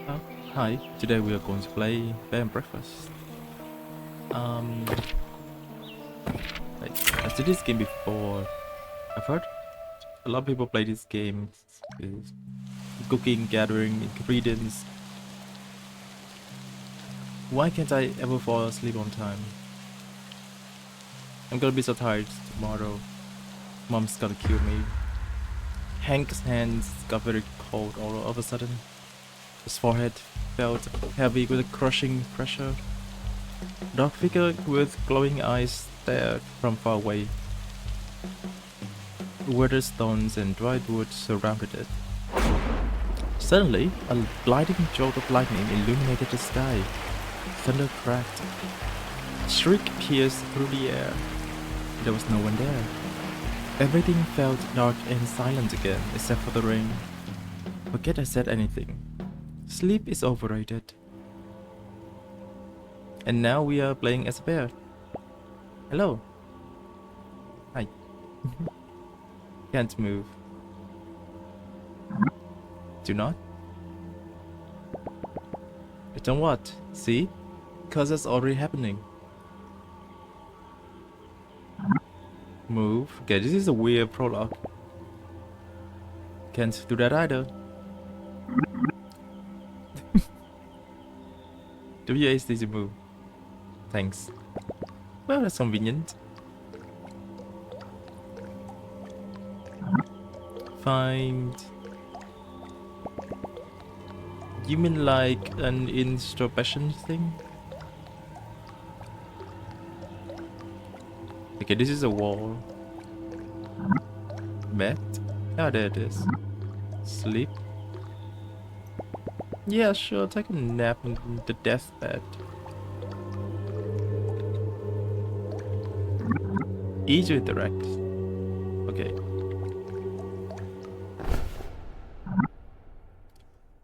Oh, hi. Today we are going to play Bed and Breakfast. Um, I've seen this game before. I've heard a lot of people play this game. It's cooking, gathering ingredients. Why can't I ever fall asleep on time? I'm gonna be so tired tomorrow. Mom's gonna kill me. Hank's hands got very cold all of a sudden. His forehead felt heavy with a crushing pressure. A dark figure with glowing eyes stared from far away. Weathered stones and dried wood surrounded it. Suddenly, a blinding jolt of lightning illuminated the sky. Thunder cracked. A shriek pierced through the air. There was no one there. Everything felt dark and silent again, except for the rain. Forget I said anything. Sleep is overrated. And now we are playing as a bear. Hello. Hi. Can't move. Do not? Don't what? See? Because that's already happening. Move. Okay, this is a weird prologue. Can't do that either. WASD to move. Thanks. Well, that's convenient. Find. You mean like an introspection thing? Okay, this is a wall. Bed? Ah, there it is. Sleep? Yeah, sure, take a nap in the deathbed. Easy to direct. Okay.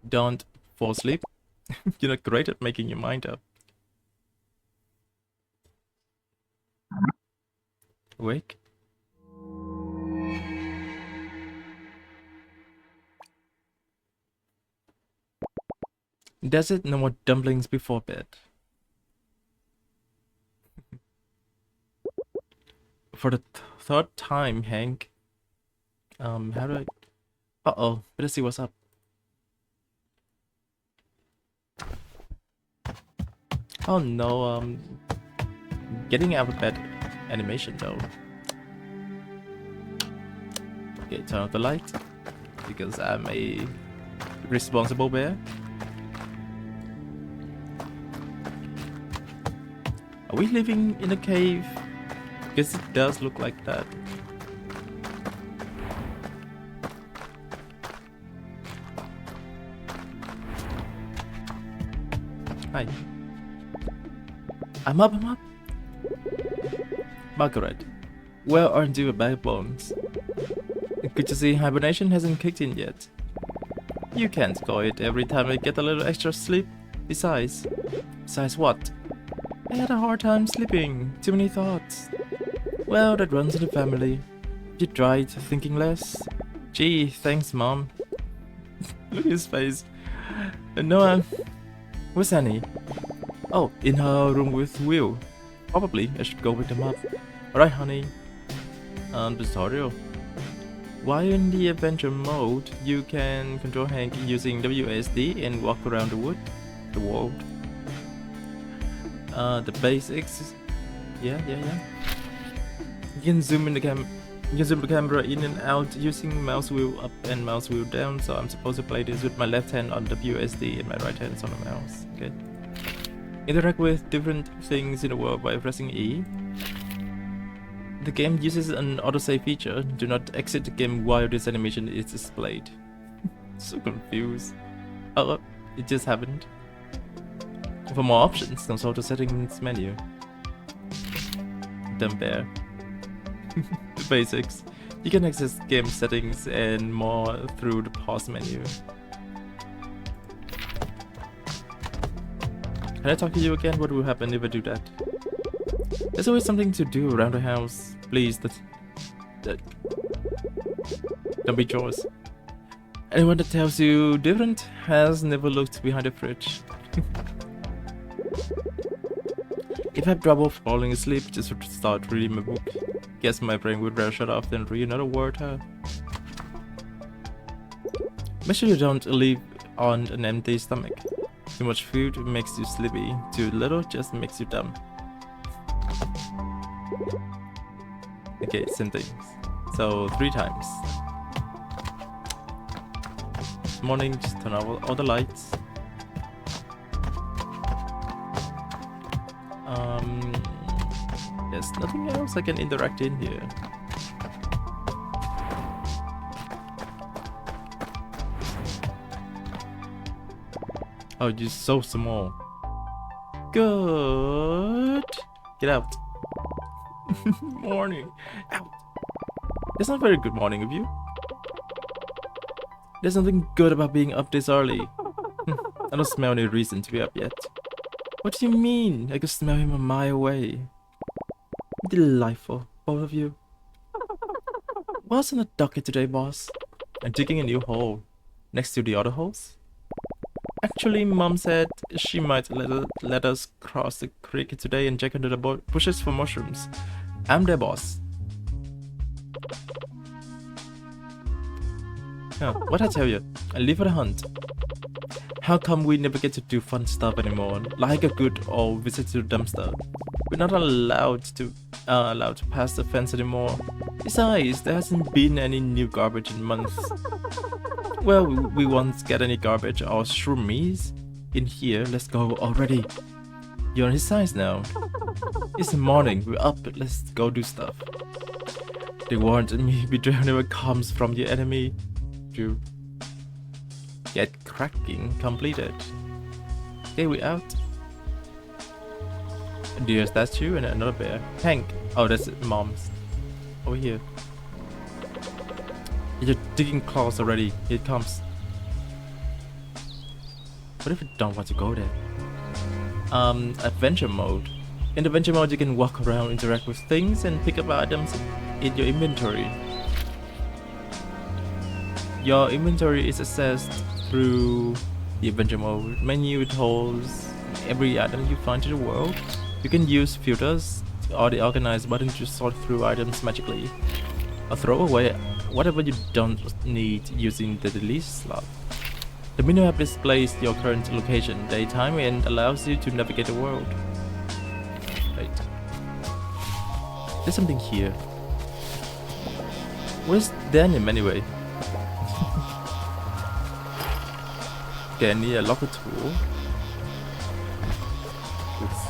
Don't fall asleep. You're not great at making your mind up. Awake? That's it, no more dumplings before bed. For the third time, Hank. How do I... Uh-oh, better see what's up. Oh no, getting out of bed animation though. Okay, turn off the light, because I'm a responsible bear. Are we living in a cave? Because it does look like that. Hi. I'm up. Margaret, where aren't you backbones? Good to see hibernation hasn't kicked in yet. You can't call it every time I get a little extra sleep. Besides what? I had a hard time sleeping. Too many thoughts. Well, that runs in the family. You tried thinking less? Gee, thanks, Mom. Look at his face. No, where's Annie? Oh, in her room with Will. Probably I should go pick them up. Alright, honey. Tutorial. While in the adventure mode, you can control Hank using WASD and walk around the world. The basics. Yeah. You can zoom in the camera in and out using mouse wheel up and mouse wheel down. So I'm supposed to play this with my left hand on WASD and my right hand on the mouse. Okay. Interact with different things in the world by pressing E. The game uses an autosave feature. Do not exit the game while this animation is displayed. So confused. Oh, it just happened. For more options, consult the settings menu. Dumb bear. The basics. You can access game settings and more through the pause menu. Can I talk to you again? What will happen if I do that? There's always something to do around the house. Please, don't be chores. Anyone that tells you different has never looked behind the fridge. If I have trouble falling asleep, just start reading my book. Guess my brain would rather shut off than read another word, huh? Make sure you don't leave on an empty stomach. Too much food makes you sleepy, too little just makes you dumb. Okay, same things. So 3 times. Morning, just turn off all the lights. There's nothing else I can interact in here. Oh, you're so small. Good. Get out. Morning. Out. That's not very good morning of you. There's nothing good about being up this early. I don't smell any reason to be up yet. What do you mean? I could smell him a mile away. Delightful, both of you. What's in the docket today, boss? I'm digging a new hole. Next to the other holes? Actually, Mom said she might let us cross the creek today and check under the bushes for mushrooms. I'm their boss. Oh, what I tell you? I live for the hunt. How come we never get to do fun stuff anymore? Like a good old visit to the dumpster. We're not allowed to pass the fence anymore. Besides, there hasn't been any new garbage in months. Well, we won't get any garbage or shroomies in here. Let's go already. You're on his side now. It's morning. We're up. Let's go do stuff. They warned me betrayal never comes from your enemy. To get cracking completed. Okay, we out. A deer statue and another bear. Hank. Oh, that's Mom's. Over here. You're digging claws already. Here it comes. What if you don't want to go there? Adventure mode. In adventure mode, you can walk around, interact with things, and pick up items in your inventory. Your inventory is accessed through the adventure mode menu. It holds every item you find in the world. You can use filters or the organize button to sort through items magically, or throw away whatever you don't need using the delete slot. The menu app displays your current location, daytime, and allows you to navigate the world. Right. There's something here. Where's denim anyway? Okay, I need a locker tool. Oops.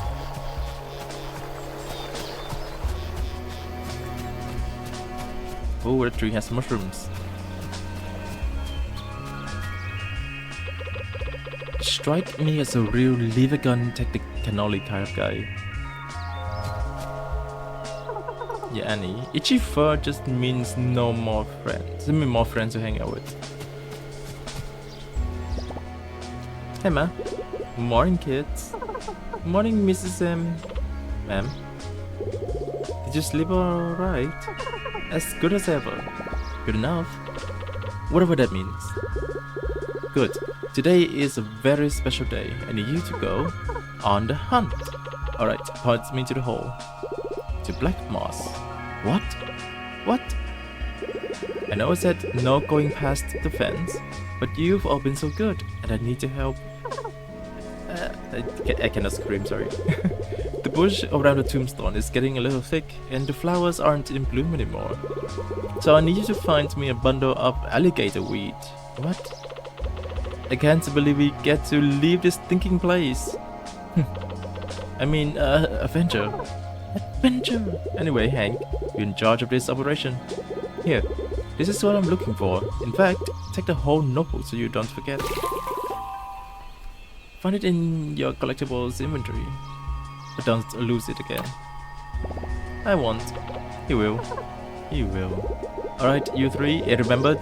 Oh, the tree has mushrooms. Strike me as a real leave a gun, take the cannoli kind of guy. Yeah, Annie. Itchy fur just means no more friends. I mean, more friends to hang out with. Hey, ma. Morning, kids. Morning, Mrs. Ma'am. Did you sleep alright? As good as ever. Good enough. Whatever that means. Good. Today is a very special day. I need you to go on the hunt. Alright, points me to the hole. To black moss. What? What? I know I said no going past the fence, but you've all been so good, and I need to help. I cannot scream, sorry. The bush around the tombstone is getting a little thick, and the flowers aren't in bloom anymore. So I need you to find me a bundle of alligator weed. What? I can't believe we get to leave this stinking place. I mean, adventure. Adventure! Anyway, Hank, you're in charge of this operation. Here, this is what I'm looking for. In fact, take the whole notebook so you don't forget. Find it in your collectibles inventory, but don't lose it again. I won't. He will. He will. Alright, you three, I remembered.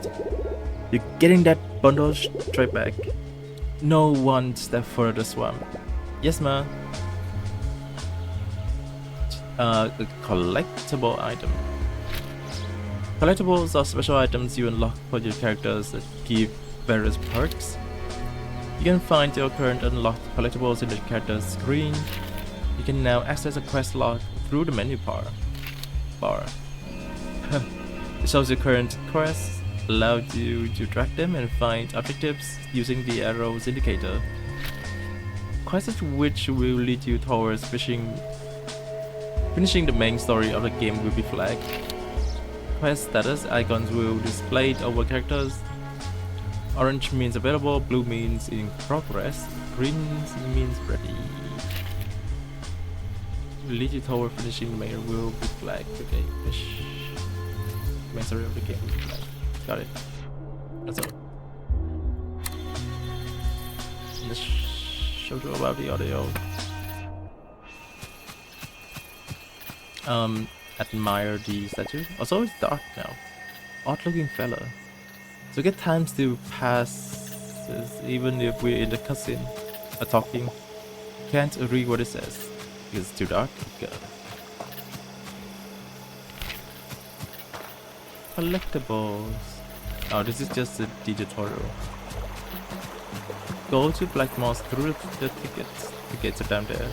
You're getting that bundle straight back. No one step further the swamp. Yes, ma. A collectible item. Collectibles are special items you unlock for your characters that give various perks. You can find your current unlocked collectibles in the character screen. You can now access a quest log through the menu bar. It shows your current quests, allows you to track them and find objectives using the arrows indicator. Quests which will lead you towards finishing the main story of the game will be flagged. Quest status icons will be displayed over characters. Orange means available, blue means in progress, green means ready. Lead you toward finishing the main will be flagged. Okay, main story of the game will be flagged. Got it. That's all. Let's show you about the audio. Admire the statue. Also, it's dark now. Odd looking fella. So get times to pass even if we're in the cutscene or talking. Can't read what it says. It's too dark. Good. Collectibles. Oh, this is just the tutorial. Go to Black Moss through the tickets. Tickets are down there.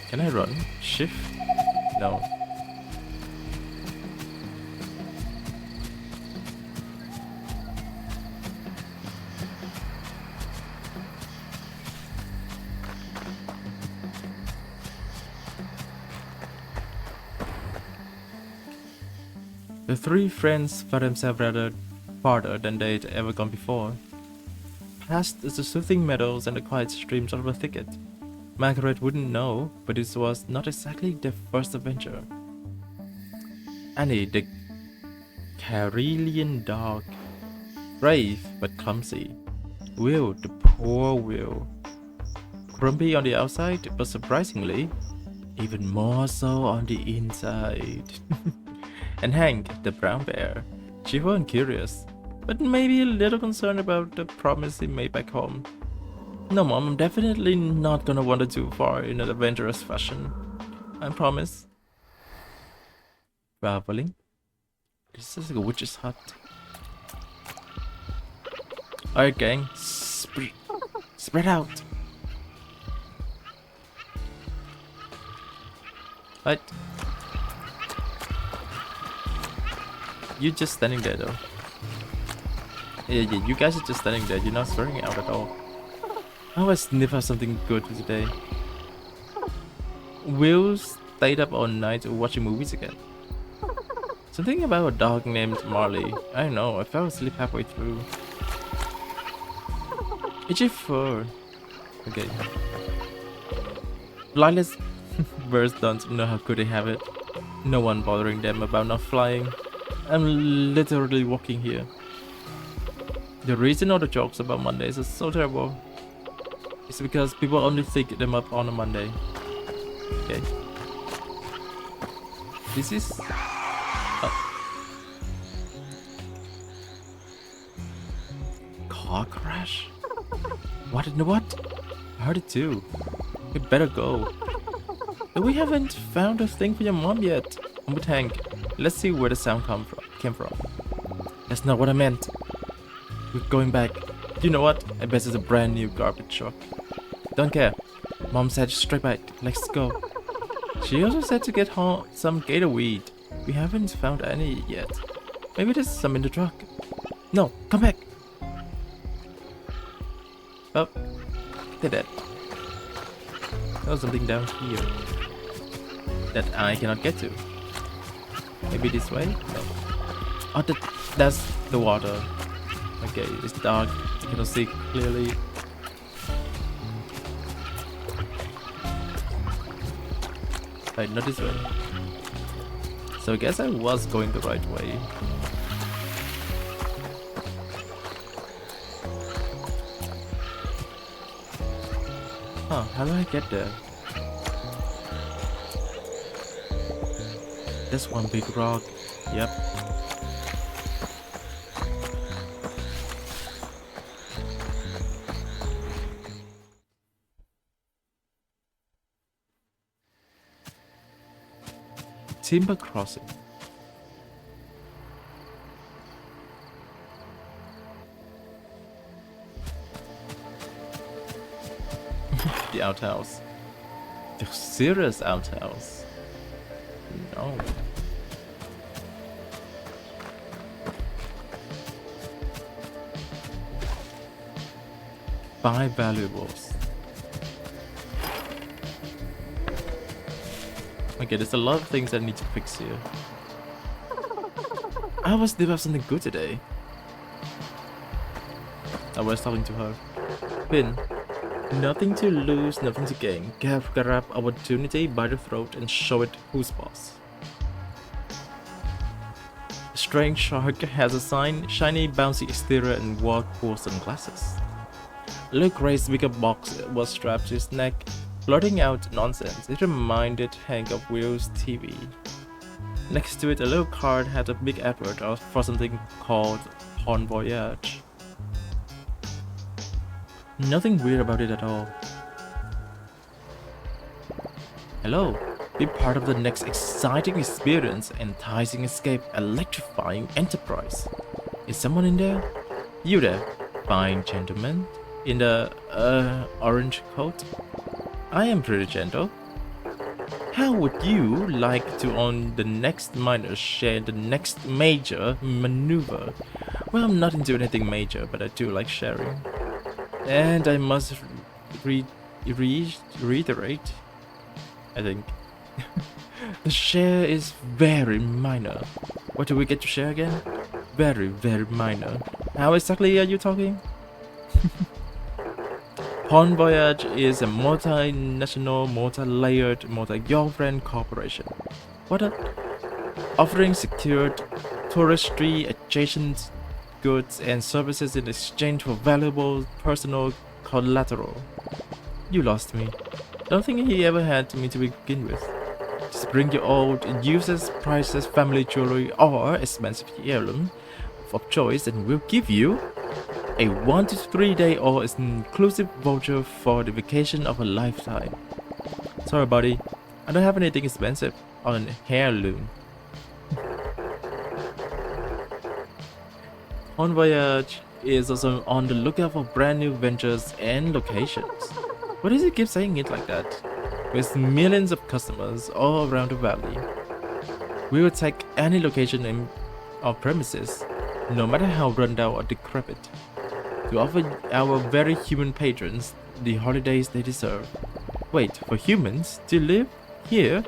Can I run? Shift? No. The three friends found themselves rather farther than they'd ever gone before. Past the soothing meadows and the quiet streams of the thicket. Margaret wouldn't know, but this was not exactly their first adventure. Annie, the Karelian dog. Brave, but clumsy. Will, the poor Will. Grumpy on the outside, but surprisingly, even more so on the inside. And Hank, the brown bear. Cheerful and curious, but maybe a little concerned about the promise he made back home. No, Mom, I'm definitely not gonna wander too far in an adventurous fashion. I promise. Traveling? This is like a witch's hut. Alright, gang. Spread out. Right. You're just standing there, though. Yeah, you guys are just standing there. You're not swearing out at all. I always sniff out something good for today. Will stayed up all night watching movies again. Something about a dog named Marley. I don't know, I fell asleep halfway through. Itchy fur. Okay. Flightless birds don't know how good they have it. No one bothering them about not flying. I'm literally walking here. The reason all the jokes about Mondays are so terrible is because people only think them up on a Monday. Okay. This is... car crash? What in the what? I heard it too. We better go. But we haven't found a thing for your mom yet. I'm with Hank. Let's see where the sound came from. That's not what I meant. We're going back. You know what? I bet it's a brand new garbage truck. Don't care. Mom said straight back. Let's go. She also said to get home some gator weed. We haven't found any yet. Maybe there's some in the truck. No, come back. Oh, did it. There's something down here that I cannot get to. Maybe this way? No. Oh, that's the water. Okay, it's dark. I cannot see clearly. Right, not this way. So I guess I was going the right way. Huh, how do I get there? That's one big rock. Yep. Timber Crossing. The outhouse. The serious outhouse. No. Buy valuables. Okay, there's a lot of things I need to fix here. I was doing something good today. I was talking to her. Finn, nothing to lose, nothing to gain. Grab opportunity by the throat and show it who's boss. A strange shark has a shiny bouncy exterior and wall-cool sunglasses. A little grey speaker box was strapped to his neck, blurting out nonsense. It reminded Hank of Will's TV. Next to it, a little card had a big advert for something called Bon Voyage. Nothing weird about it at all. Hello, be part of the next exciting experience, enticing escape, electrifying enterprise. Is someone in there? You there, fine gentleman in the orange coat? I am pretty gentle. How would you like to own the next minor share in the next major maneuver? Well, I'm not into anything major, but I do like sharing. And I must reiterate, I think, the share is very minor. What do we get to share again? Very, very minor. How exactly are you talking? Bon Voyage is a multinational, multi-layered, multi-girlfriend corporation. What offering secured touristry adjacent goods and services in exchange for valuable personal collateral. You lost me. Don't think he ever had me to begin with. Just bring your old, useless, priceless family jewelry or expensive heirloom of choice and we'll give you a 1 to 3 day all-inclusive voucher for the vacation of a lifetime. Sorry buddy, I don't have anything expensive on an heirloom. Bon Voyage is also on the lookout for brand new ventures and locations. Why does he keep saying it like that? With millions of customers all around the valley. We will take any location in our premises, no matter how rundown or decrepit, to offer our very human patrons the holidays they deserve. Wait, for humans to live here?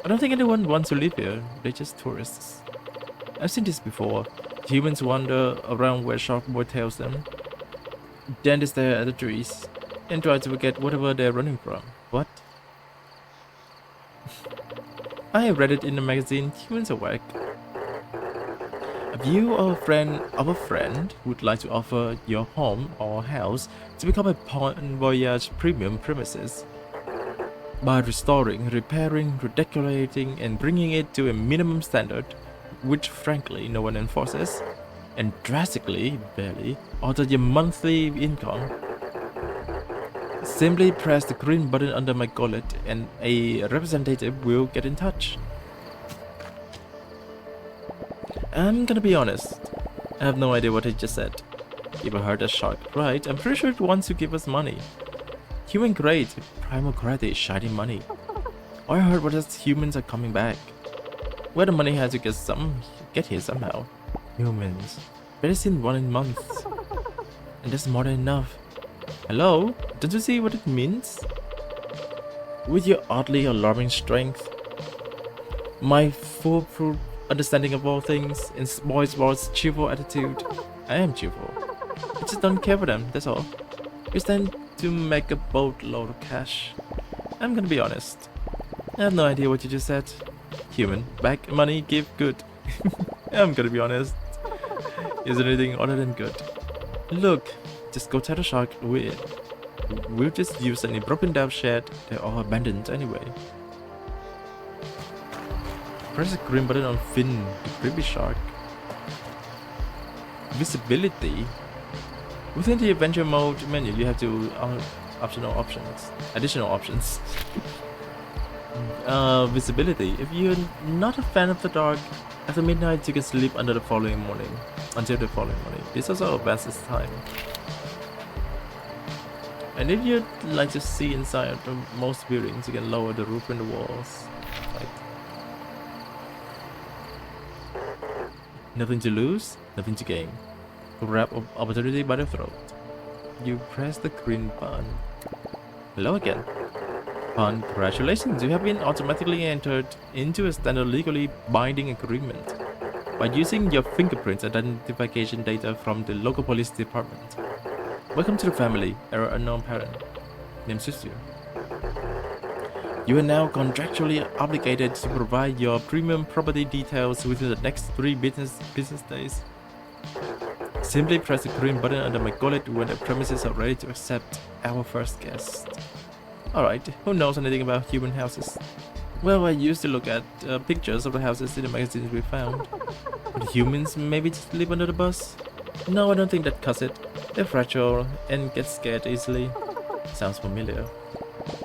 I don't think anyone wants to live here, they're just tourists. I've seen this before. Humans wander around where Shark Boy tells them. Then they stare at the trees and try to forget whatever they're running from. What? I have read it in the magazine Humans Awake. If you or a friend would like to offer your home or house to become a Bon Voyage premium premises by restoring, repairing, redecorating, and bringing it to a minimum standard, which frankly no one enforces, and drastically, barely, alter your monthly income, simply press the green button under my gullet and a representative will get in touch. I'm gonna be honest, I have no idea what he just said. If I heard a shark right, I'm pretty sure it wants to give us money. Human grade, primal gravity, shiny money. All I heard was that humans are coming back. Well, the money has to get here somehow. Humans. Barely seen one in months. And that's more than enough. Hello? Don't you see what it means? With your oddly alarming strength, my foolproof understanding of all things, and Boy's cheerful attitude, I am cheerful. I just don't care for them, that's all. We stand to make a boatload of cash. I'm gonna be honest. I have no idea what you just said. Human, back, money, give, good. I'm gonna be honest. Is there anything other than good? Look, just go tell the shark we'll just use any broken down shed. They're all abandoned anyway. Press the green button on Finn, the creepy shark. Visibility. Within the adventure mode menu, you have to additional options. Visibility. If you're not a fan of the dark, after midnight you can sleep until the following morning. This also advances time. And if you'd like to see inside of most buildings, you can lower the roof and the walls. Right. Nothing to lose, nothing to gain. Grab opportunity by the throat. You press the green button. Hello again. Congratulations, you have been automatically entered into a standard legally binding agreement by using your fingerprints identification data from the local police department. Welcome to the family, error unknown parent. Name Sister. You are now contractually obligated to provide your premium property details within the next 3 business days. Simply press the green button under my gullet when the premises are ready to accept our first guest. Alright, who knows anything about human houses? Well, I used to look at pictures of the houses in the magazines we found. Would humans maybe just live under the bus? No, I don't think that cuts it. They're fragile and get scared easily. Sounds familiar.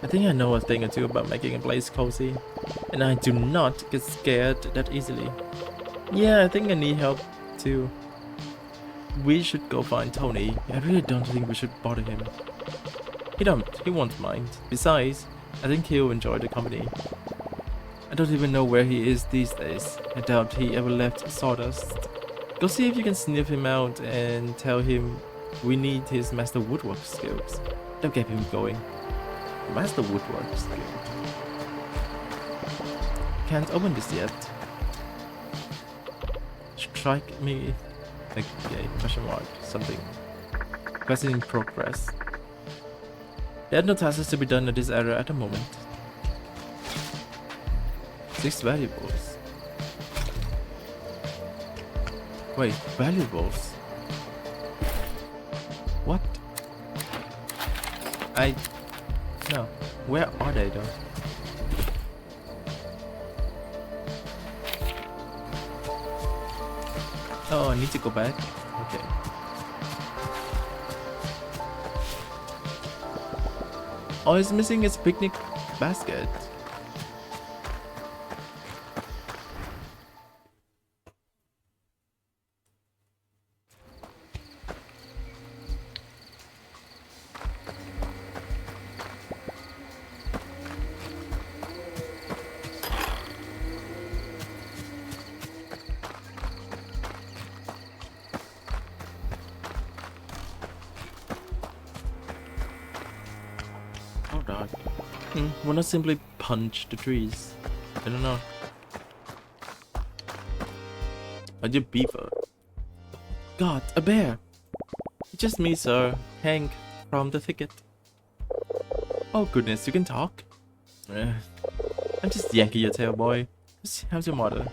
I think I know a thing or two about making a place cozy. And I do not get scared that easily. Yeah, I think I need help too. We should go find Tony. I really don't think we should bother him. He won't mind. Besides, I think he'll enjoy the company. I don't even know where he is these days. I doubt he ever left Sawdust. Go see if you can sniff him out and tell him we need his master woodwork skills. Don't get him going. Master woodwork skills. Can't open this yet. Strike me. Okay, question mark. Something. Question in progress. There are no tasks to be done in this area at the moment. 6 valuables. Wait, valuables? What? No. Where are they though? Oh, I need to go back? Okay. All he's missing is a picnic basket. Why not simply punch the trees? I don't know. Are you beaver? God, a bear! It's just me, sir. Hank, from the thicket. Oh goodness, you can talk? I'm just yanking your tail, boy. How's your mother?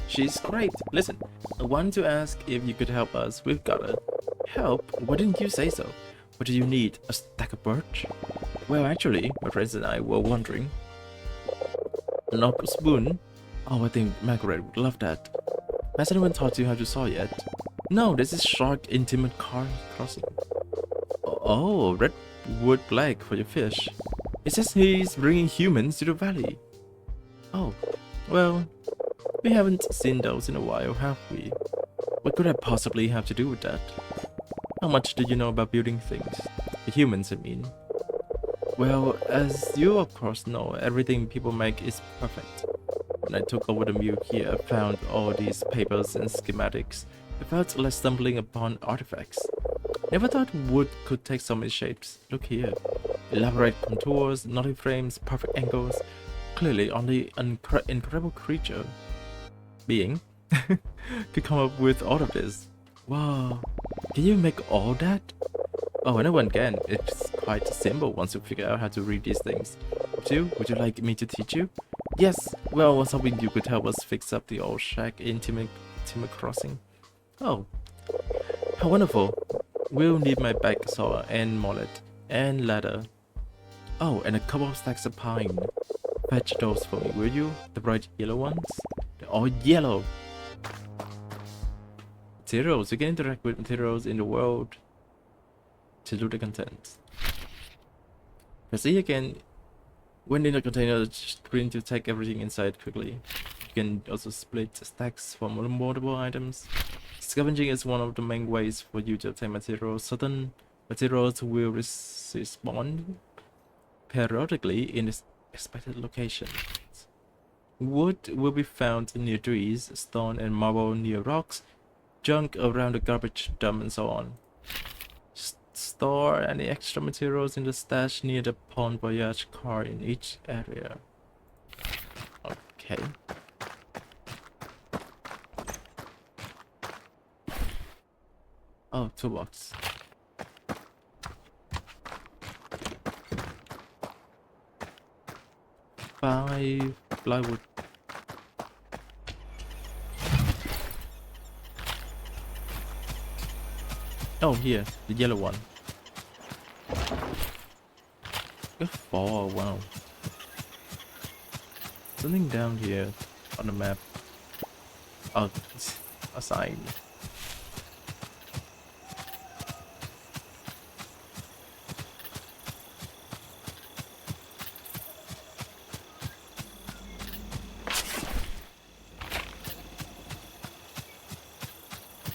She's great. Listen, I wanted to ask if you could help us. We've got her. Help? Why didn't you say so? What do you need? A stack of birch? Well, actually, my friends and I were wondering. An oak spoon? Oh, I think Margaret would love that. Has anyone taught you how to saw yet? No, this is shark intimate crossing. Oh, redwood black for your fish. It says he's bringing humans to the valley. Oh, well, we haven't seen those in a while, have we? What could I possibly have to do with that? How much do you know about building things? The humans, I mean. Well, as you of course know, everything people make is perfect. When I took over the mill here, I found all these papers and schematics. I felt like stumbling upon artifacts. Never thought wood could take so many shapes. Look here. Elaborate contours, knotty frames, perfect angles. Clearly only an incredible creature being could come up with all of this. Wow. Can you make all that? Oh, anyone can. It's quite simple once you figure out how to read these things. Would you like me to teach you? Yes. Well, I was hoping you could help us fix up the old shack in Timber Crossing. Oh, how wonderful. We'll need my back saw and mallet and ladder. Oh, and a couple of stacks of pine. Fetch those for me, will you? The bright yellow ones? They're all yellow. Materials. You can interact with materials in the world to do the content. Press E again When in a container, screen to take everything inside quickly. You can also split stacks for multiple items. Scavenging is one of the main ways for you to obtain materials. Certain materials will respawn periodically in expected locations. Wood will be found near trees, stone and marble near rocks, junk around the garbage dump, and so on. Store any extra materials in the stash near the Pont Voyage car in each area. Okay. Oh, toolbox. 5 plywood. Oh, here, the yellow one. Got 4, wow. Something down here on the map. Oh, it's a sign.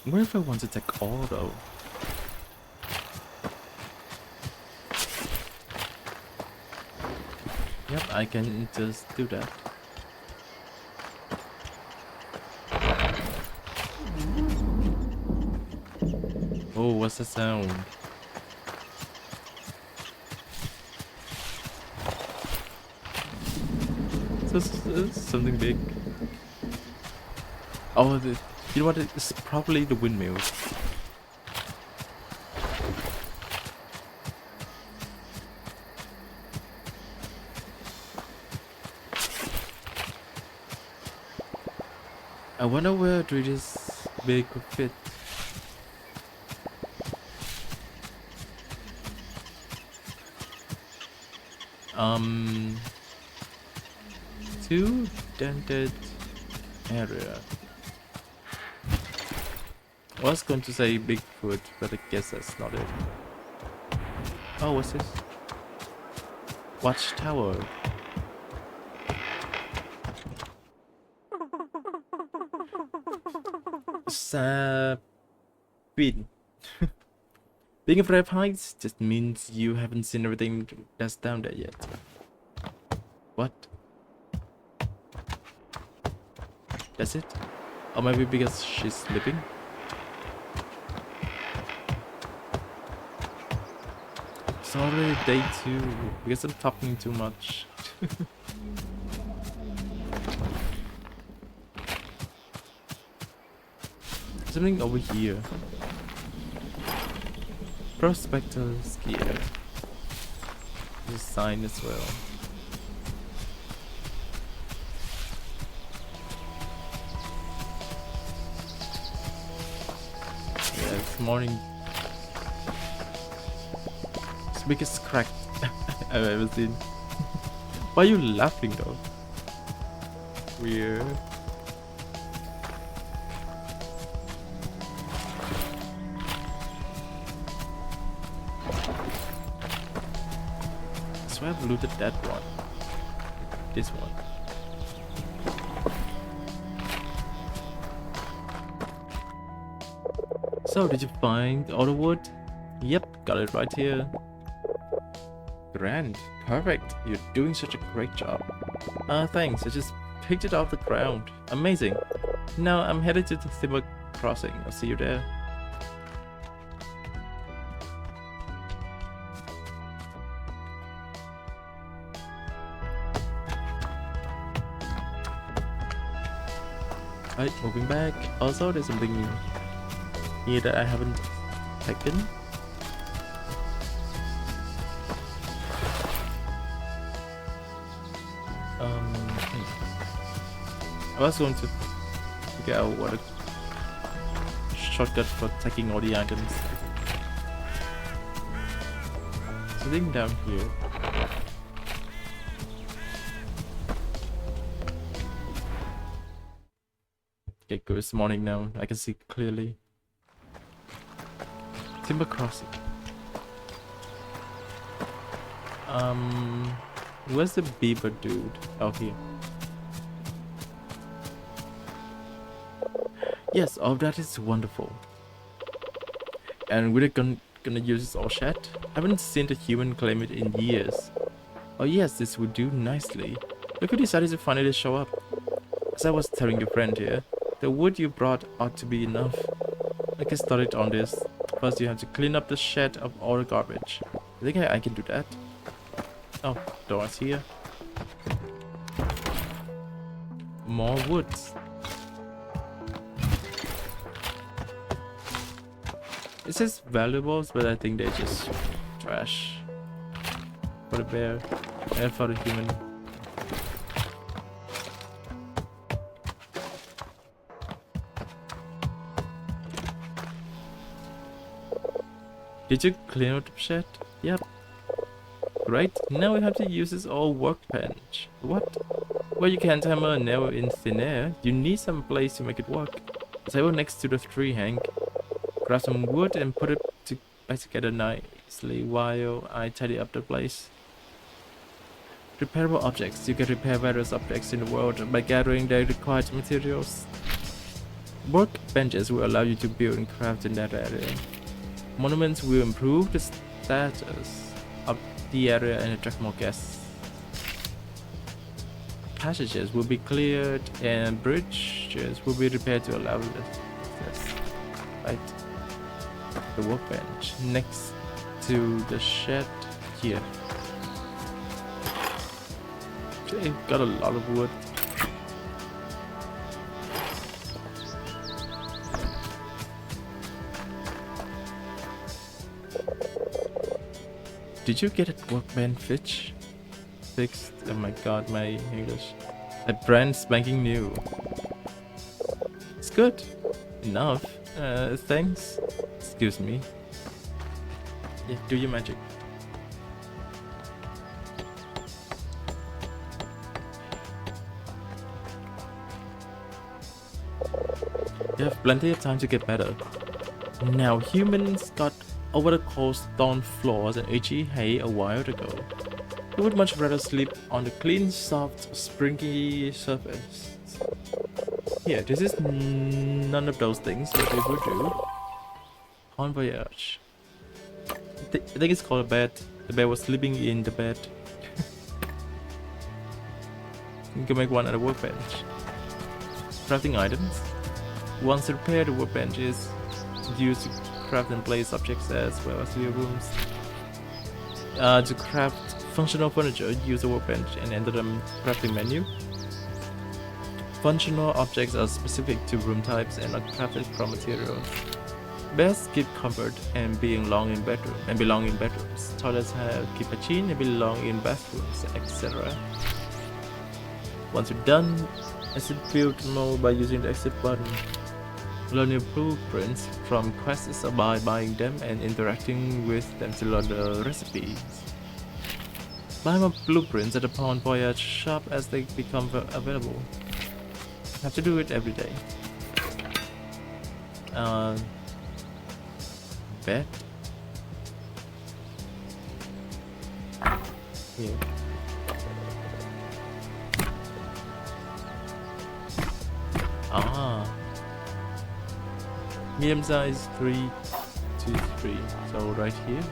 Where if I want to take all though? Yep, I can just do that. Oh, what's the sound? It's something big. Oh, you know what? It's probably the windmills. I wonder where this big could fit. Two dented area. I was going to say Bigfoot, but I guess that's not it. Oh, what's this? Watchtower. Sabine. Being afraid of heights just means you haven't seen everything that's down there yet. What? That's it? Or maybe because she's sleeping? It's already day 2 because I'm talking too much. Something over here. Prospector's gear. There's a sign as well. Yeah, it's morning. It's the biggest crack I've ever seen. Why are you laughing though? Weird. So I've looted that one. This one. So, did you find all the wood? Yep, got it right here. Grand. Perfect. You're doing such a great job. Thanks. I just picked it off the ground. Amazing. Now I'm headed to the Timber Crossing. I'll see you there. Alright, moving back. Also, there's something here that I haven't taken. I was going to figure out what a shortcut for taking all the items. Something down here. Okay, good. It's morning now. I can see clearly. Timber Crossing. Where's the beaver dude? Oh, here. Yes, all that is wonderful. And we're gonna use this all chat? I haven't seen a human claim it in years. Oh yes, this would do nicely. Look who decided to finally show up. As I was telling your friend here, the wood you brought ought to be enough. I get started on this. First you have to clean up the shed of all the garbage. I think I can do that. Oh, doors here. More woods. It says valuables, but I think they're just trash. For the bear and for the human. Did you clean out the shed? Yep. Great, now we have to use this old workbench. What? Well, you can't hammer a nail in thin air. You need some place to make it work. The table next to the tree, Hank. Grab some wood and put it back together nicely while I tidy up the place. Repairable objects. You can repair various objects in the world by gathering the required materials. Workbenches will allow you to build and craft in that area. Monuments will improve the status of the area and attract more guests. Passages will be cleared and bridges will be repaired to allow access. Right. The workbench next to the shed here. They got a lot of wood. Did you get a workbench fixed? Oh my god, my English. A brand spanking new. It's good. Enough. Thanks. Excuse me. Yeah, do your magic. You have plenty of time to get better. Now, humans got over the cold stone floors and itchy hay a while ago. We would much rather sleep on the clean, soft, springy surface. Here, this is none of those things that we would do. Bon voyage. I think it's called a bed. The bear was sleeping in the bed. You can make one at a workbench. Crafting items. Once repaired, the workbench is used to craft and place objects as well as your rooms. To craft functional furniture, use a workbench and enter the crafting menu. Functional objects are specific to room types and are crafted from materials. Beds give comfort and belong in bedrooms. Toilets have keep hygiene and belong in bathrooms, etc. Once you're done, exit build mode by using the exit button. Learn your blueprints from quests by buying them and interacting with them to learn the recipes. Buy more blueprints at the Bon Voyage shop as they become available. Have to do it every day. Bed. Here. Ah. Medium size 3 to 3. So right here.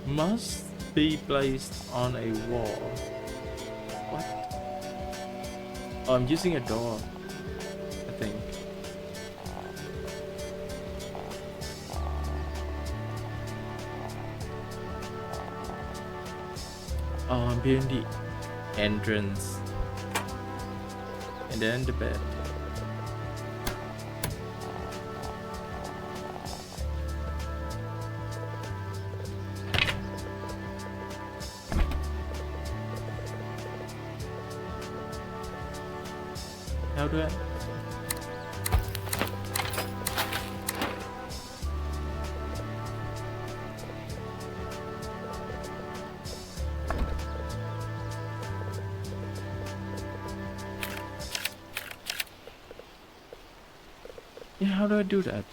Must be placed on a wall. What? Oh, I'm using a door, I think. Oh, I'm behind the entrance. And then the bed. How do I? how do I do that?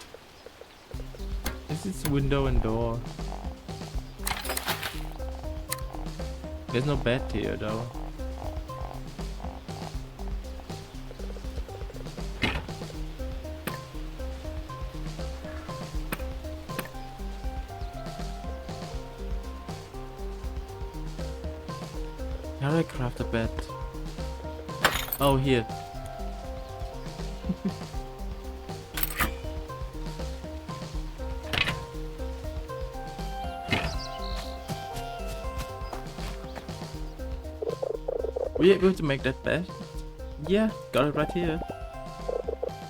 This is window and door. There's no bed here though. How do I craft a bed? Oh, here. Were you able to make that bed? Yeah, got it right here.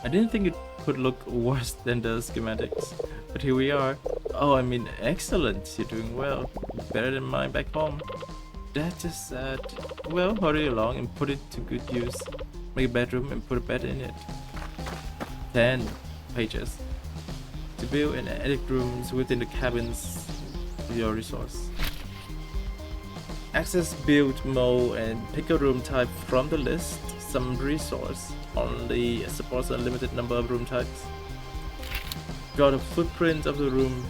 I didn't think it could look worse than the schematics, but here we are. Oh, I mean, excellent. You're doing well. Better than mine back home. That's just sad. Well, hurry along and put it to good use. Make a bedroom and put a bed in it. 10 pages. To build and edit rooms within the cabins is your resource. Access, build, mold, and pick a room type from the list. Some resource only supports a limited number of room types. Draw the footprint of the room.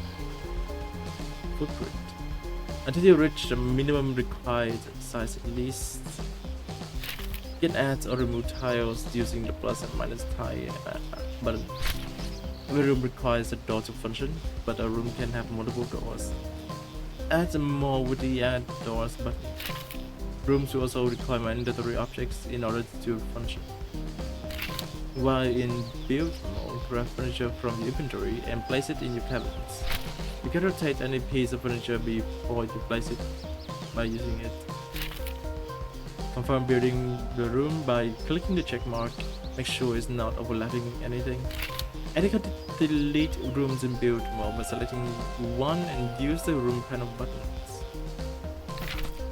Footprint. Until you reach the minimum required size at least. You can add or remove tiles using the plus and minus tile button. Every room requires a door to function, but a room can have multiple doors. Add more with the add doors button. Rooms will also require mandatory objects in order to function. While in build mode, grab furniture from your inventory and place it in your cabins. You can rotate any piece of furniture before you place it by using it. Confirm building the room by clicking the check mark. Make sure it's not overlapping anything. And you can delete rooms in build mode by selecting one and use the room panel buttons.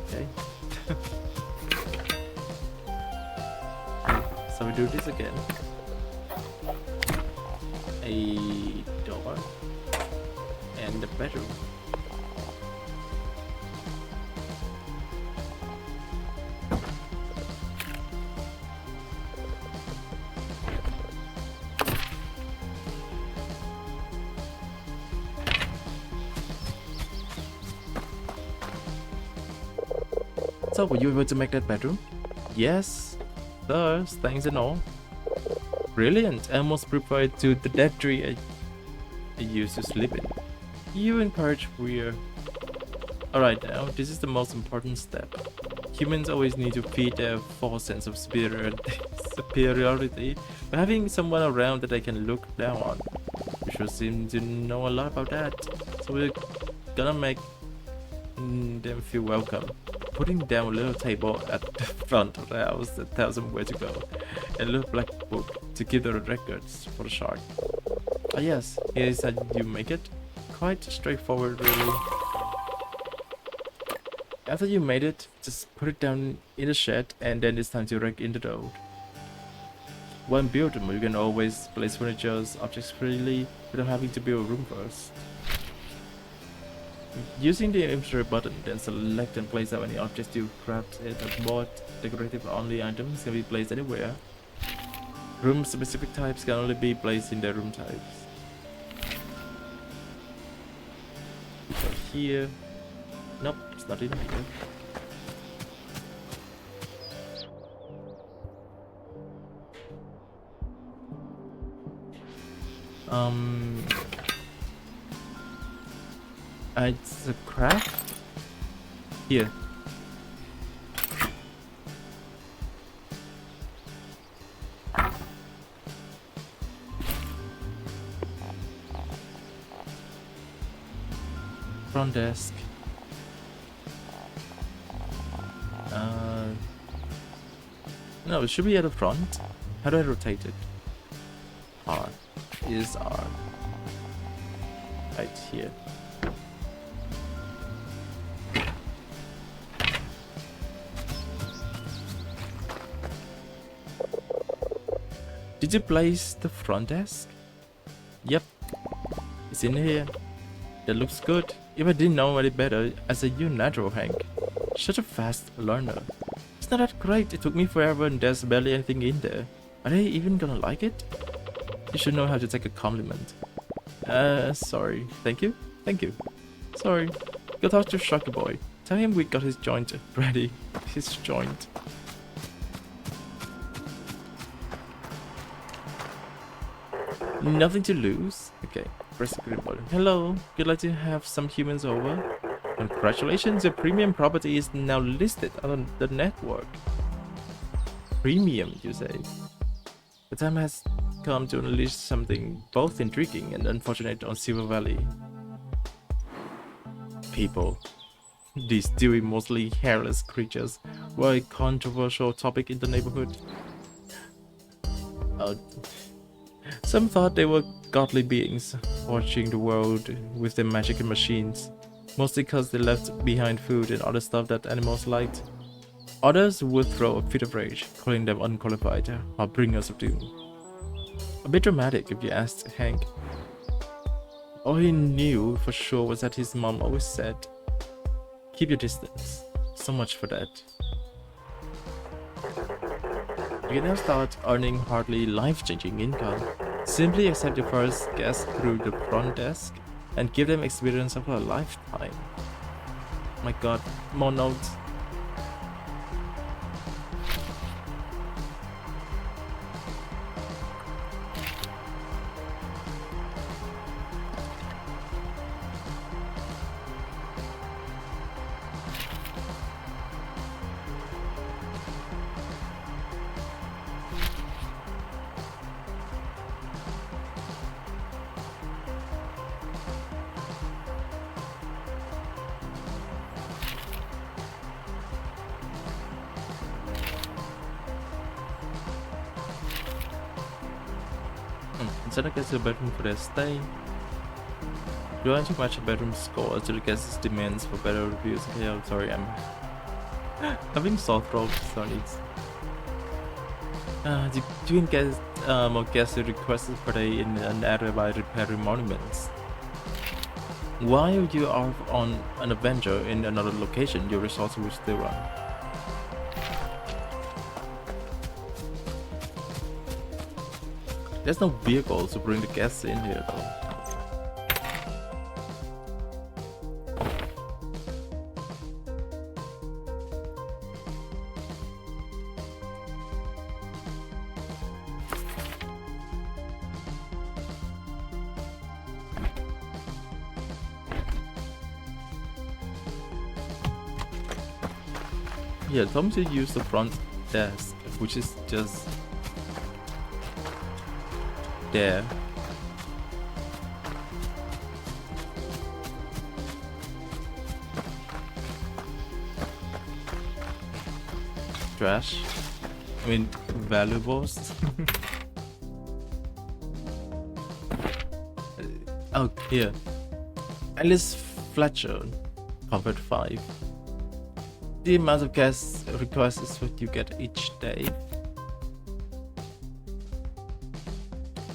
Okay. So we do this again. A door and the bedroom. So, were you able to make that bedroom? Yes, sir, thanks and all. Brilliant, I almost prepared to the dead tree I used to sleep in. You encourage fear. Alright now, this is the most important step. Humans always need to feed their false sense of superiority by having someone around that they can look down on. We sure seem to know a lot about that, so we're gonna make them feel welcome. Putting down a little table at the front of the house that tells them where to go, and a little black book to keep the records for the shark. Ah yes, here is how you make it. Quite straightforward really. After you made it, just put it down in the shed and then it's time to rake in the road. When building, you can always place furniture objects freely without having to build a room first. Using the inventory button, then select and place out any objects you grabbed at the board. Decorative only items can be placed anywhere. Room specific types can only be placed in the room types. So here, nope, it's not in here. It's a craft? Here. Front desk. No, it should be at the front. How do I rotate it? R is R. Right here. Did you place the front desk? Yep, it's in here. That looks good. If I didn't know any better, I said you natural, Hank. Such a fast learner. It's not that great. It took me forever and there's barely anything in there. Are they even gonna like it? You should know how to take a compliment. Sorry. Thank you? Thank you. Sorry. Go talk to Shocker Boy. Tell him we got his joint ready. His joint. Nothing to lose. Okay. Press the green button. Hello. You'd like to have some humans over? Congratulations, your premium property is now listed on the network. Premium, you say? The time has come to unleash something both intriguing and unfortunate on Silver Valley. People. These dewy, mostly hairless creatures were a controversial topic in the neighborhood. Some thought they were godly beings, watching the world with their magic machines, mostly because they left behind food and other stuff that animals liked. Others would throw a fit of rage, calling them unqualified or bringers of doom. A bit dramatic if you asked Hank. All he knew for sure was that his mom always said, "Keep your distance." So much for that. You can now start earning hardly life-changing income. Simply accept your first guest through the front desk and give them experience of a lifetime. My god, more notes. Instead of getting a bedroom for their stay, do I want to match a bedroom score to the guests' demands for better reviews? Okay, I'm sorry, I'm having sore throat, so needs. You can get more guest requests per day in an area by repairing monuments. While you are on an adventure in another location, your resources will still run. There's no vehicle to bring the guests in here though. Yeah, tell me to use the front desk, which is just there. Trash. I mean, valuables. Oh, here. Alice Fletcher, comfort 5. The amount of guest requests is what you get each day.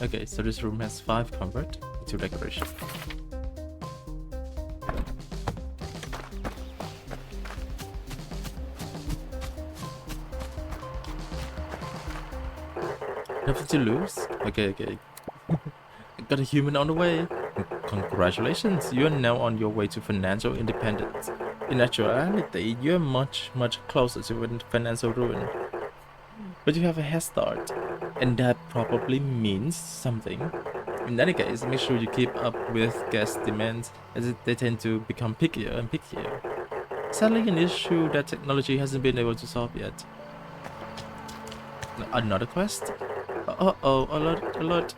Okay, so this room has 5 comfort, 2 decoration. Nothing to lose? Okay. Got a human on the way. Congratulations, you are now on your way to financial independence. In actuality, you are much closer to financial ruin. But you have a head start, and that probably means something. In any case, make sure you keep up with guest demands, as they tend to become pickier and pickier. Sadly, an issue that technology hasn't been able to solve yet. Another quest? Uh-oh, alert.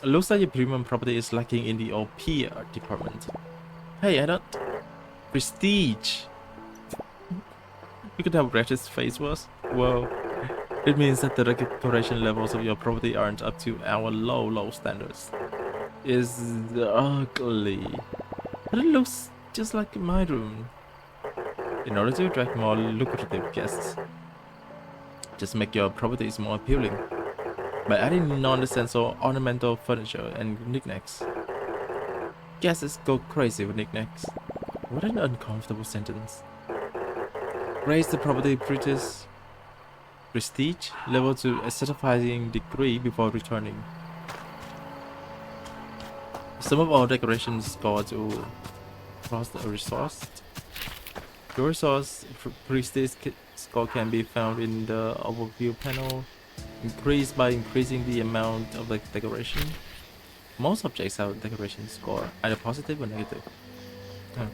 Looks like your premium property is lacking in the OP department. Hey, I don't... Prestige! You could have read his face was? Whoa. It means that the decoration levels of your property aren't up to our low standards. Is ugly. But it looks just like my room. In order to attract more lucrative guests, just make your properties more appealing by adding non-essential ornamental furniture and knickknacks. Guests go crazy with knickknacks. What an uncomfortable sentence. Raise the property prestige level to a satisfying degree before returning. Some of our decorations score to cross the resource. Your resource prestige score can be found in the overview panel. Increased by increasing the amount of the decoration. Most objects have decoration score, either positive or negative. Huh.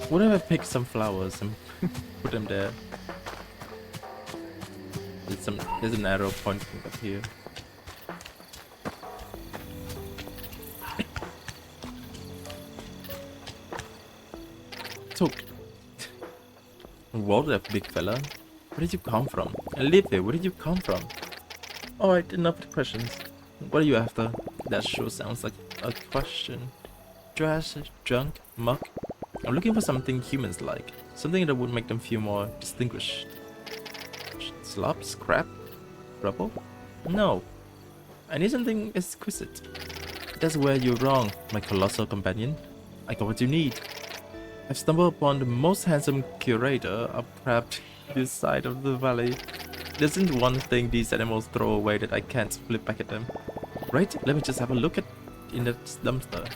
What if I pick some flowers and put them there? There's an arrow pointing up here. So, whoa there, big fella. Where did you come from? And leave there, where did you come from? Alright, enough questions. What are you after? That sure sounds like a question. Trash, junk, muck. I'm looking for something humans like. Something that would make them feel more distinguished. Slop? Scrap? Rubble? No. I need something exquisite. That's where you're wrong, my colossal companion. I got what you need. I've stumbled upon the most handsome curator up perhaps this side of the valley. There isn't one thing these animals throw away that I can't flip back at them. Right? Let me just have a look in that dumpster.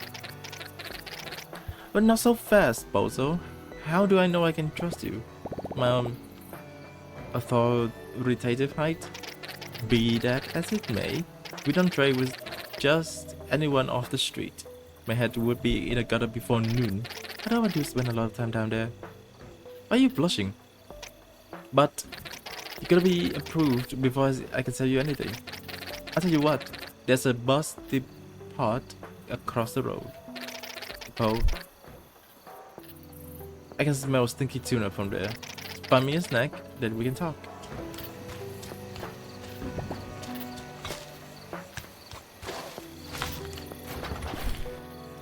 But not so fast, bozo. How do I know I can trust you? My authoritative height? Be that as it may, we don't trade with just anyone off the street. My head would be in a gutter before noon. I don't want to spend a lot of time down there. Why are you blushing? But you gotta be approved before I can sell you anything. I'll tell you what, there's a bus depot across the road. Oh, I can smell stinky tuna from there. Find me a snack, then we can talk.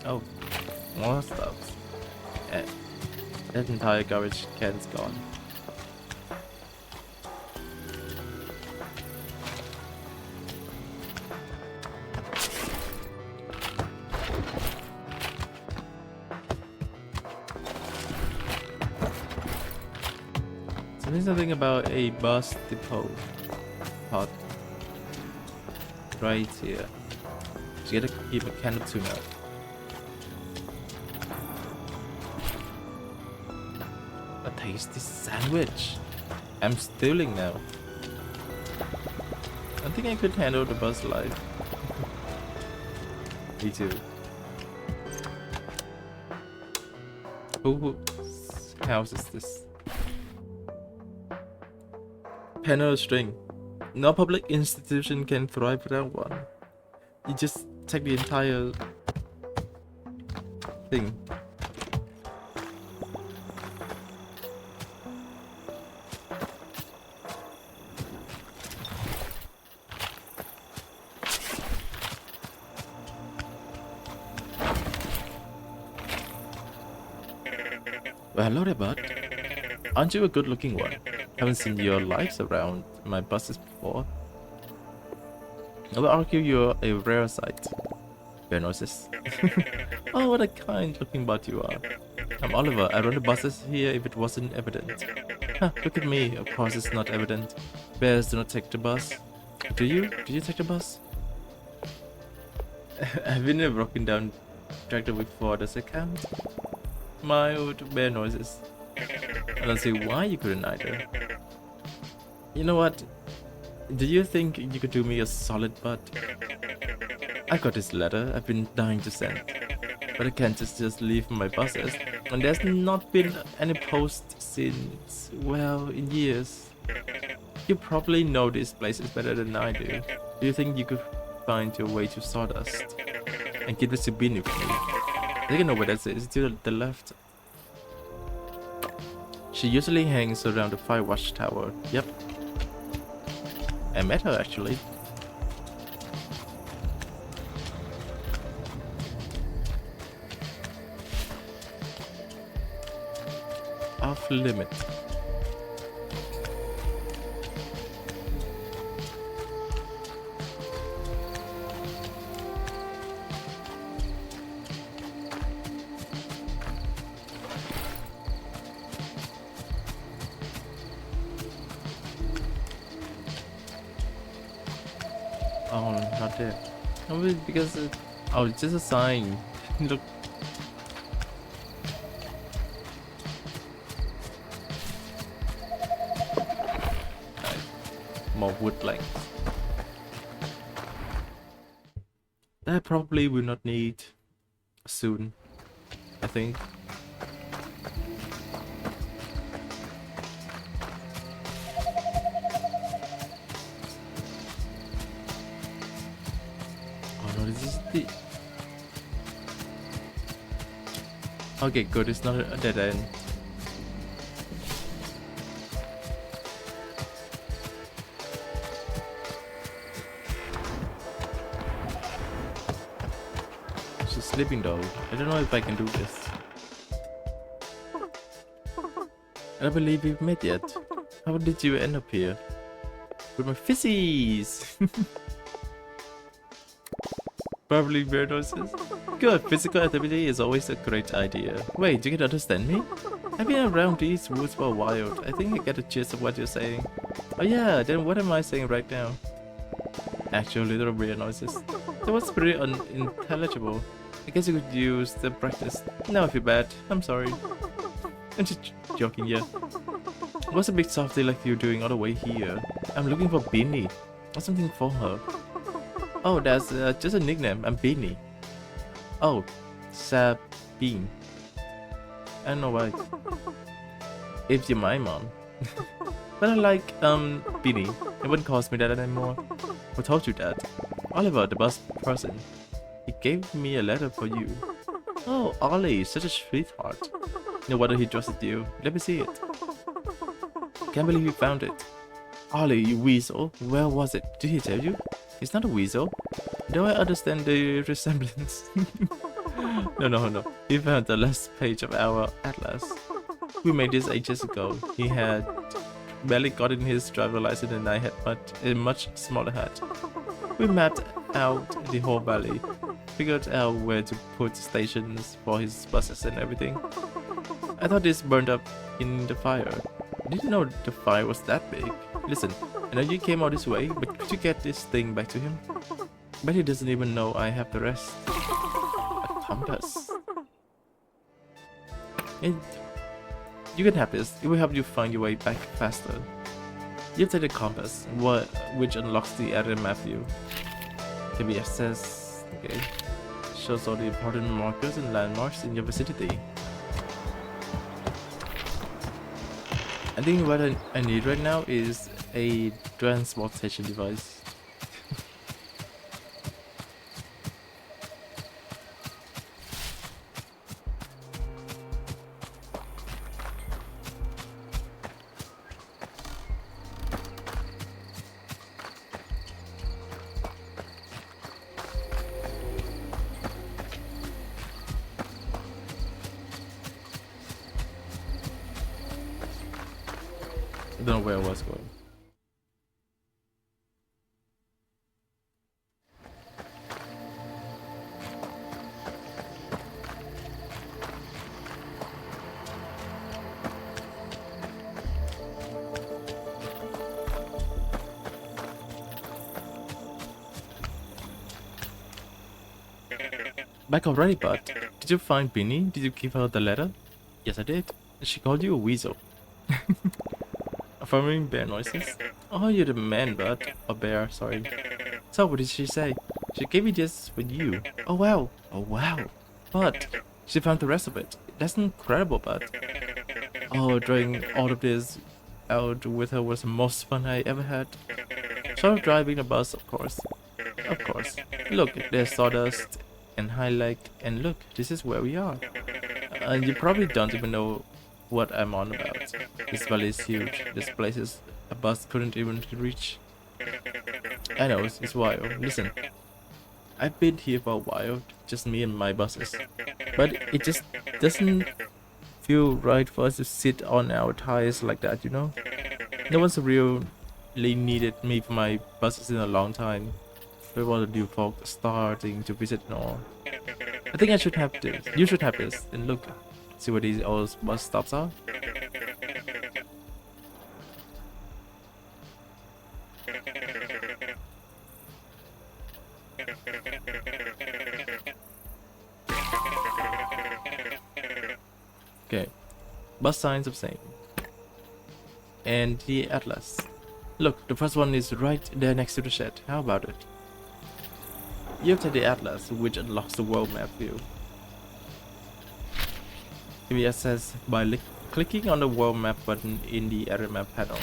Oh, more stuff. That entire garbage can's gone. Something about a bus depot. Hot. Right here. So you gotta keep a can of tuna. A tasty sandwich. I'm stealing now. I think I could handle the bus life. Me too. Whose house is this? Panel string. No public institution can thrive without one. You just take the entire thing. Well, hello there, bud. Aren't you a good-looking one? Haven't seen your lights around my buses before. I will argue you're a rare sight. Bear noises. Oh, what a kind-looking bud you are. I'm Oliver. I run the buses here if it wasn't evident. Huh, look at me. Of course it's not evident. Bears do not take the bus. Do you? Do you take the bus? I've been in a broken down tractor before. Does it count? Mild bear noises. I don't see why you couldn't either. You know what? Do you think you could do me a solid, bud? I got this letter I've been dying to send, but I can't just leave my buses, and there's not been any post since, well, in years. You probably know these places better than I do. Do you think you could find your way to Sawdust and keep the Subini with me? I think I know where that is. It's to the left. She usually hangs around the fire watch tower. Yep. I met her actually. Off limit. Oh, not there. No, because oh, it's just a sign. Look. More wood planks. That probably will not need soon, I think. Oh no, this is the... Okay, good, it's not a dead end. She's sleeping though. I don't know if I can do this. I don't believe we've met yet. How did you end up here? With my fizzies! Probably weird noises. Good, physical activity is always a great idea. Wait, you can understand me? I've been around these woods for a while. I think I get a gist of what you're saying. Oh yeah, then what am I saying right now? Actually, little weird noises. That was pretty unintelligible. I guess you could use the practice. Now I feel bad. I'm sorry. I'm just joking, yeah. What's a big softy like you doing all the way here? I'm looking for Beanie. Or something for her. Oh, that's just a nickname. I'm Beanie. Oh, Sabine. I don't know why. If you're my mom. But I like, Beanie. No one calls me that anymore. Who told you that? Oliver, the bus person. He gave me a letter for you. Oh, Ollie, such a sweetheart. No wonder he trusted you. Let me see it. Can't believe you found it. Ollie, you weasel. Where was it? Did he tell you? It's not a weasel. Do I understand the resemblance? No. He found the last page of our atlas. We made this ages ago. He had barely gotten his driver license and I had a much smaller hat. We mapped out the whole valley. Figured out where to put stations for his buses and everything. I thought this burned up in the fire. I didn't know the fire was that big. Listen, I know you came all this way, but could you get this thing back to him? But he doesn't even know I have the rest. A compass. And you can have this. It will help you find your way back faster. You take the compass, which unlocks the area map view. Can be accessed. Okay. Shows all the important markers and landmarks in your vicinity. I think what I need right now is a transportation device. I don't know where I was going. Back already, but did you find Beanie? Did you give her the letter? Yes, I did. She called you a weasel. Affirming bear noises. Oh, you're the man, bud. Or bear, sorry. So, what did she say? She gave me this for you. Oh, wow. Oh, wow. But she found the rest of it. That's incredible, bud. Oh, drawing all of this out with her was the most fun I ever had. Short of driving a bus, of course. Of course. Look, there's sawdust and highlight, and look, this is where we are. And you probably don't even know what I'm on about. This valley is huge. This place is a bus couldn't even reach. I know, it's wild. Listen, I've been here for a while, just me and my buses. But it just doesn't feel right for us to sit on our tires like that, you know? No one's really needed me for my buses in a long time. With all the new folk starting to visit and all. I think I should have this. You should have this. And look, see what these old bus stops are? Okay, bus signs of same. And the atlas. Look, the first one is right there next to the shed. How about it? You have the atlas, which unlocks the world map view. Can be accessed by clicking on the world map button in the area map panel.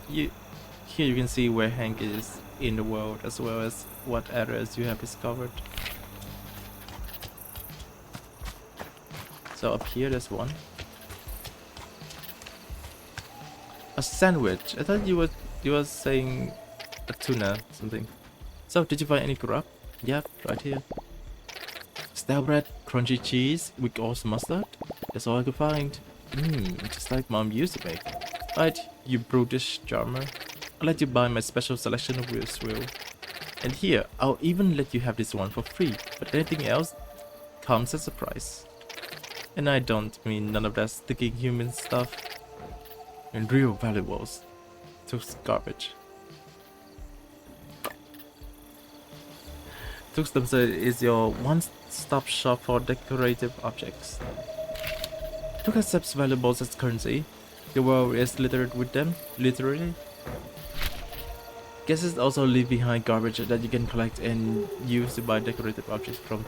Here you can see where Hank is in the world, as well as what areas you have discovered. So up here there's one. A sandwich. I thought you were saying a tuna something. So did you find any grub? Yep, right here. Stale bread, crunchy cheese with awesome mustard. That's all I could find. Just like Mom used to make. Right, you brutish charmer. I'll let you buy my special selection of Wheelswill. And here, I'll even let you have this one for free. But anything else comes as a price. And I don't mean none of that sticking human stuff. And real valuables. Took's garbage. Took's dumpster is your one-stop shop for decorative objects. Took accepts valuables as currency. The world is littered with them, literally. Guests also leave behind garbage that you can collect and use to buy decorative objects from.